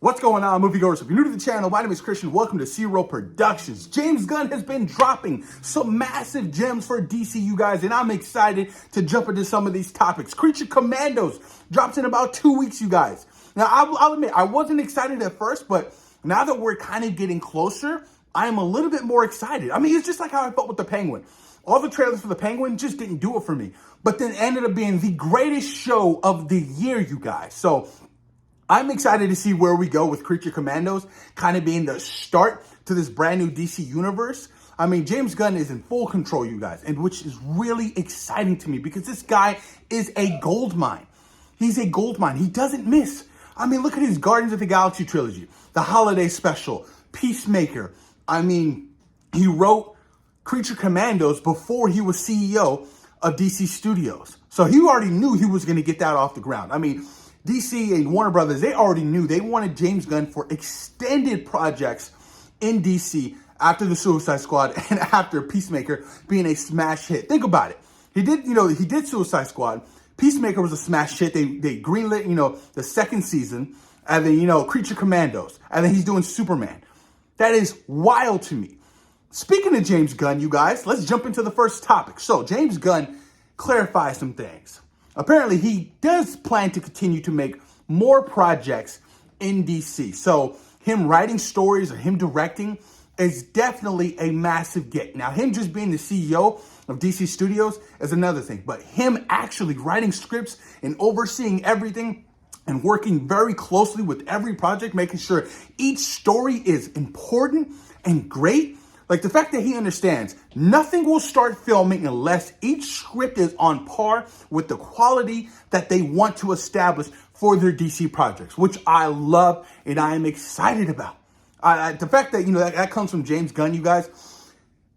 What's going on, moviegoers? If you're new to the channel, my name is Christian. Welcome to Zero Productions. James Gunn has been dropping some massive gems for DCU guys, and I'm excited to jump into some of these topics. Creature Commandos drops in about 2 weeks, you guys. Now, I'll admit, I wasn't excited at first, but now that we're kind of getting closer, I am a little bit more excited. I mean, it's just like how I felt with the Penguin. All the trailers for the Penguin just didn't do it for me, but then ended up being the greatest show of the year, you guys. So I'm excited to see where we go with Creature Commandos, kind of being the start to this brand new DC universe. I mean, James Gunn is in full control, you guys, and which is really exciting to me because this guy is a gold mine. He's a gold mine. He doesn't miss. I mean, look at his Guardians of the Galaxy trilogy, the holiday special, Peacemaker. I mean, he wrote Creature Commandos before he was CEO of DC Studios. So he already knew he was going to get that off the ground. I mean, DC and Warner Brothers, they already knew they wanted James Gunn for extended projects in DC after the Suicide Squad and after Peacemaker being a smash hit. Think about it. He did Suicide Squad. Peacemaker was a smash hit. They greenlit, the second season, and then, Creature Commandos, and then he's doing Superman. That is wild to me. Speaking of James Gunn, you guys, let's jump into the first topic. So James Gunn clarifies some things. Apparently, he does plan to continue to make more projects in DC. So him writing stories or him directing is definitely a massive get. Now, him just being the CEO of DC Studios is another thing. But him actually writing scripts and overseeing everything and working very closely with every project, making sure each story is important and great. Like the fact that he understands nothing will start filming unless each script is on par with the quality that they want to establish for their DC projects, which I love and I am excited about. The fact that, that comes from James Gunn, you guys,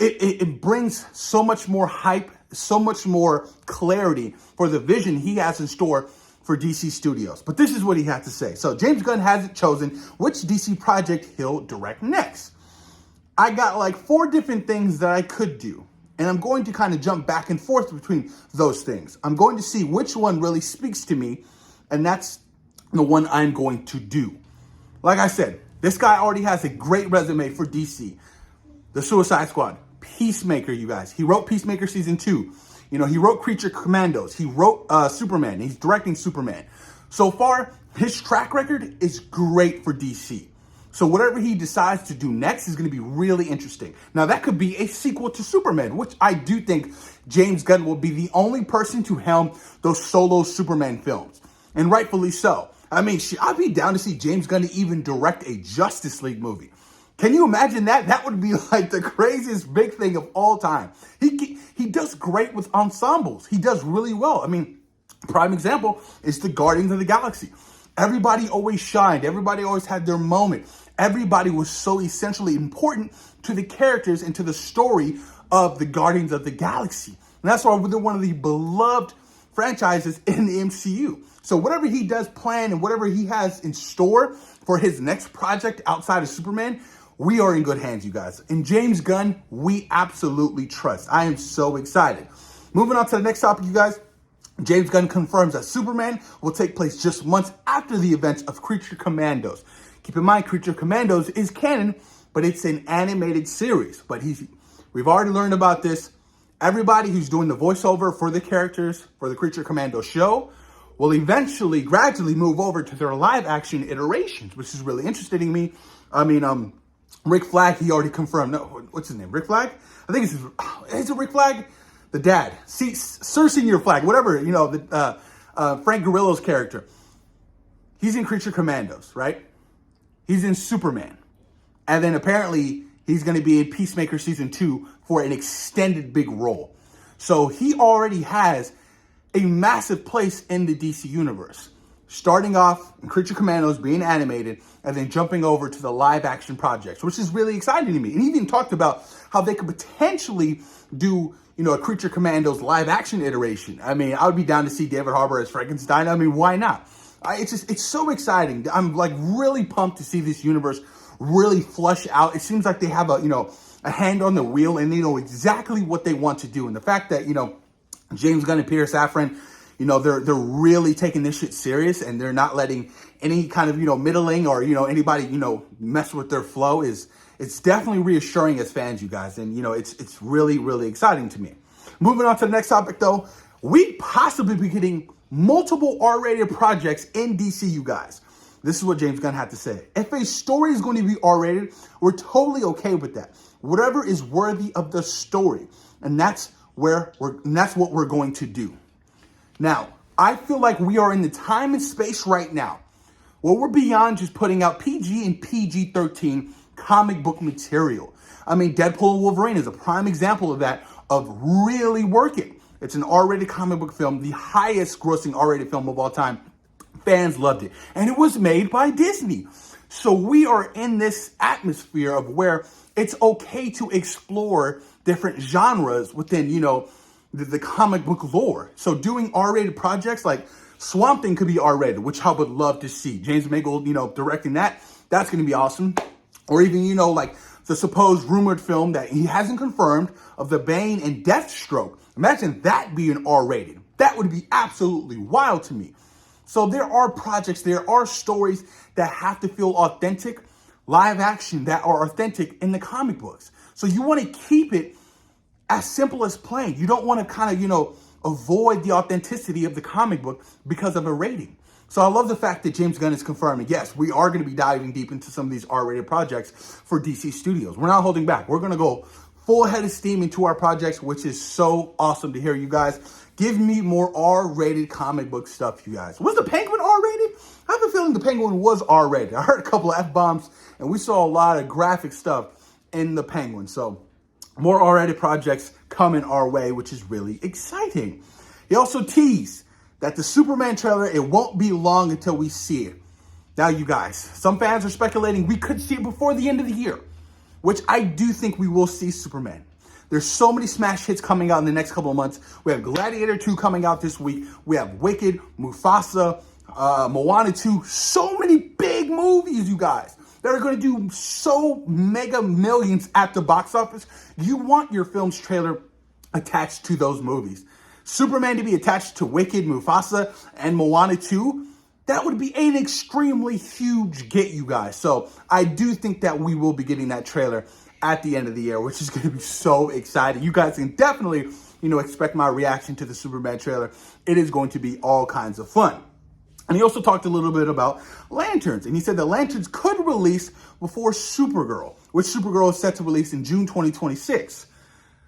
it brings so much more hype, so much more clarity for the vision he has in store for DC Studios. But this is what he had to say. So James Gunn hasn't chosen which DC project he'll direct next. I got like 4 different things that I could do, and I'm going to kind of jump back and forth between those things. I'm going to see which one really speaks to me, and that's the one I'm going to do. Like I said, this guy already has a great resume for DC. The Suicide Squad, Peacemaker, you guys. He wrote Peacemaker Season 2. He wrote Creature Commandos. He wrote Superman. He's directing Superman. So far, his track record is great for DC. So whatever he decides to do next is going to be really interesting. Now, that could be a sequel to Superman, which I do think James Gunn will be the only person to helm those solo Superman films. And rightfully so. I mean, I'd be down to see James Gunn even direct a Justice League movie. Can you imagine that? That would be like the craziest big thing of all time. He does great with ensembles. He does really well. I mean, prime example is the Guardians of the Galaxy. Everybody always shined. Everybody always had their moment. Everybody was so essentially important to the characters and to the story of the Guardians of the Galaxy. And that's why they're one of the beloved franchises in the MCU. So whatever he does plan and whatever he has in store for his next project outside of Superman, we are in good hands, you guys. And James Gunn, we absolutely trust. I am so excited. Moving on to the next topic, you guys. James Gunn confirms that Superman will take place just months after the events of Creature Commandos. Keep in mind, Creature Commandos is canon, but it's an animated series. But we've already learned about this. Everybody who's doing the voiceover for the characters for the Creature Commandos show will eventually, gradually move over to their live action iterations, which is really interesting to me. I mean, Rick Flag, he already confirmed. No, what's his name? Rick Flag? I think is it Rick Flag? The dad, Sir Senior Flag, whatever, Frank Grillo's character. He's in Creature Commandos, right? He's in Superman. And then apparently he's going to be in Peacemaker Season 2 for an extended big role. So he already has a massive place in the DC universe. Starting off in Creature Commandos being animated and then jumping over to the live action projects, which is really exciting to me. And he even talked about how they could potentially do a Creature Commandos live action iteration. I mean, I would be down to see David Harbour as Frankenstein. I mean, why not? It's so exciting. I'm like really pumped to see this universe really flush out. It seems like they have a hand on the wheel and they know exactly what they want to do. And the fact that, James Gunn and Peter Safran, they're really taking this shit serious, and they're not letting any kind of, middling or, anybody, mess with their flow. It's definitely reassuring as fans, you guys. And, it's really, really exciting to me. Moving on to the next topic, though, we possibly be getting multiple R-rated projects in DC, you guys. This is what James Gunn had to say. If a story is going to be R-rated, we're totally okay with that. Whatever is worthy of the story. And that's what we're going to do. Now, I feel like we are in the time and space right now where we're beyond just putting out PG and PG-13 comic book material. I mean, Deadpool and Wolverine is a prime example of that, of really working. It's an R-rated comic book film, the highest grossing R-rated film of all time. Fans loved it. And it was made by Disney. So we are in this atmosphere of where it's okay to explore different genres within, the comic book lore. So doing R-rated projects like Swamp Thing could be R-rated, which I would love to see. James Mangold, directing that's going to be awesome. Or even, like the supposed rumored film that he hasn't confirmed of the Bane and Deathstroke. Imagine that being R-rated. That would be absolutely wild to me. So there are projects, there are stories that have to feel authentic, live action that are authentic in the comic books. So you want to keep it as simple as plain. You don't want to kind of, avoid the authenticity of the comic book because of a rating. So I love the fact that James Gunn is confirming, yes, we are going to be diving deep into some of these R-rated projects for DC Studios. We're not holding back. We're going to go full head of steam into our projects, which is so awesome to hear, you guys. Give me more R-rated comic book stuff, you guys. Was the Penguin R-rated? I have a feeling the Penguin was R-rated. I heard a couple of F-bombs, and we saw a lot of graphic stuff in the Penguin. So more R-rated projects coming our way, which is really exciting. He also teased that the Superman trailer, it won't be long until we see it. Now, you guys, some fans are speculating we could see it before the end of the year, which I do think we will see Superman. There's so many smash hits coming out in the next couple of months. We have Gladiator 2 coming out this week. We have Wicked, Mufasa, Moana 2. So many big movies, you guys, that are going to do so mega millions at the box office. You want your film's trailer attached to those movies. Superman to be attached to Wicked, Mufasa, and Moana 2, that would be an extremely huge get, you guys. So I do think that we will be getting that trailer at the end of the year, which is going to be so exciting. You guys can definitely, expect my reaction to the Superman trailer. It is going to be all kinds of fun. And he also talked a little bit about Lanterns. And he said that Lanterns could release before Supergirl, which Supergirl is set to release in June 2026.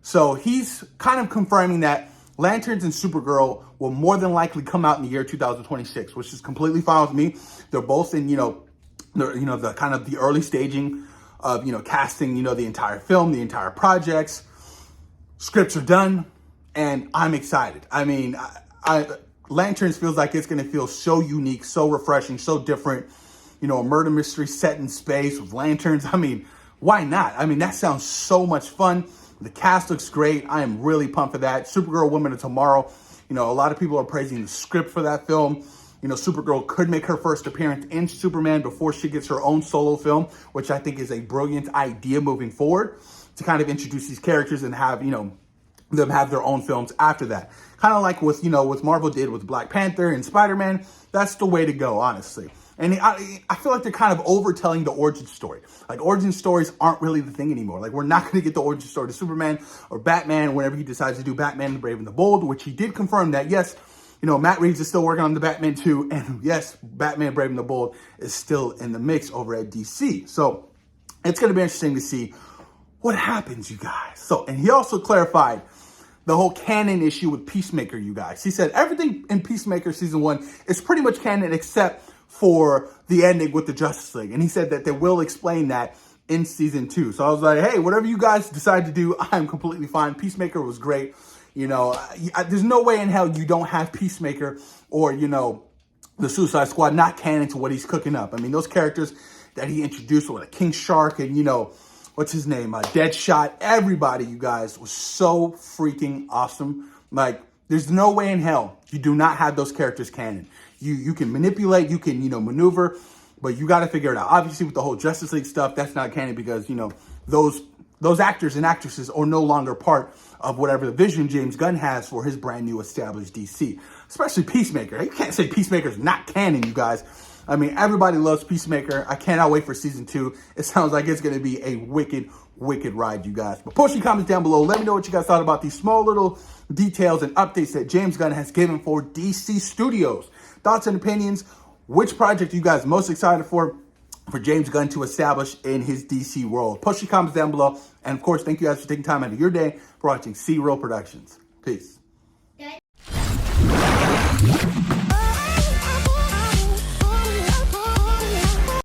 So he's kind of confirming that Lanterns and Supergirl will more than likely come out in the year 2026, which is completely fine with me. They're both in, the kind of the early staging of, casting, the entire film, the entire projects. Scripts are done, and I'm excited. I mean, Lanterns feels like it's going to feel so unique, so refreshing, so different. A murder mystery set in space with lanterns. I mean, why not? I mean, that sounds so much fun. The cast looks great. I am really pumped for that. Supergirl Woman of Tomorrow. A lot of people are praising the script for that film. Supergirl could make her first appearance in Superman before she gets her own solo film, which I think is a brilliant idea moving forward to kind of introduce these characters and have, them have their own films after that. Kind of like with, what Marvel did with Black Panther and Spider-Man. That's the way to go, honestly. And I feel like they're kind of overtelling the origin story. Like, origin stories aren't really the thing anymore. Like, we're not going to get the origin story to Superman or Batman whenever he decides to do Batman the Brave and the Bold, which he did confirm that, yes, Matt Reeves is still working on the Batman 2. And yes, Batman Brave and the Bold is still in the mix over at DC. So it's going to be interesting to see what happens, you guys. So, and he also clarified the whole canon issue with Peacemaker, you guys. He said everything in Peacemaker season 1 is pretty much canon except for the ending with the Justice League. And he said that they will explain that in season 2. So I was like, hey, whatever you guys decide to do, I'm completely fine. Peacemaker was great. There's no way in hell you don't have Peacemaker or, the Suicide Squad not canon to what he's cooking up. I mean, those characters that he introduced with King Shark and, what's his name? Deadshot. Everybody, you guys, was so freaking awesome. Like, there's no way in hell you do not have those characters canon. You can manipulate, you can, maneuver, but you got to figure it out. Obviously, with the whole Justice League stuff, that's not canon because, those actors and actresses are no longer part of whatever the vision James Gunn has for his brand new established DC. especially Peacemaker. You can't say Peacemaker's not canon, you guys. I mean, everybody loves Peacemaker. I cannot wait for season 2. It sounds like it's going to be a wicked ride, you guys. But post your comments down below. Let me know what you guys thought about these small little details and updates that James Gunn has given for DC Studios. Thoughts and opinions. Which project are you guys most excited for James Gunn to establish in his DC world? Post your comments down below. And of course, thank you guys for taking time out of your day for watching C-Roll Productions. Peace.